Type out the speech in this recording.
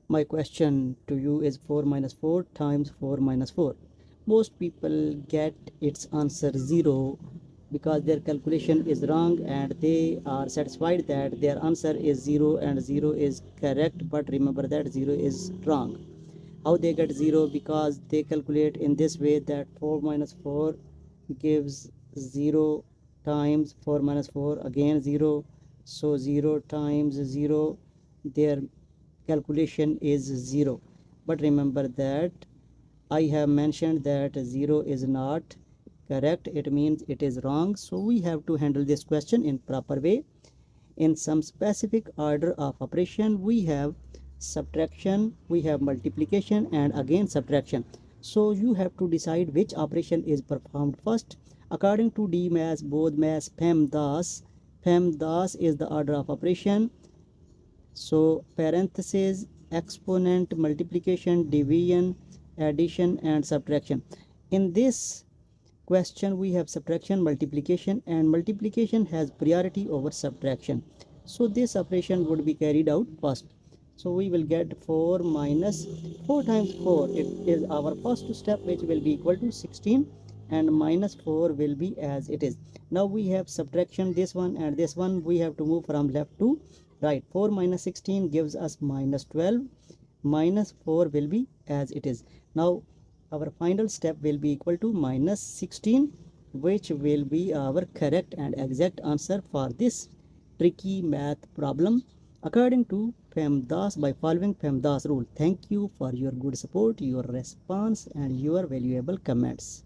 My question to you is 4 minus 4 times 4 minus 4. Most people get its answer 0 because their calculation is wrong and they are satisfied that their answer is 0 and 0 is correct, but remember that 0 is wrong. How they get 0? Because they calculate in this way that 4 minus 4 gives 0 times 4 minus 4 again 0, so 0 times 0, their calculation is 0. But remember that I have mentioned that 0 is not correct, it means it is wrong. So we have to handle this question in proper way. In some specific order of operation, we have subtraction, we have multiplication, and again subtraction. So you have to decide which operation is performed first. According to DMAS, BODMAS, PEMDAS, PEMDAS is the order of operation. So parenthesis, exponent, multiplication, division, addition, and subtraction. In this question we have subtraction, multiplication, and multiplication has priority over subtraction. So this operation would be carried out first. So we will get 4 minus 4 times 4. It is our first step, which will be equal to 16, and minus 4 will be as it is. Now we have subtraction, this one and this one. We have to move from left to right. 4 minus 16 gives us minus 12. Minus 4 will be as it is. Now our final step will be equal to minus 16, which will be our correct and exact answer for this tricky math problem according to PEMDAS, by following PEMDAS rule. Thank you for your good support, your response, and your valuable comments.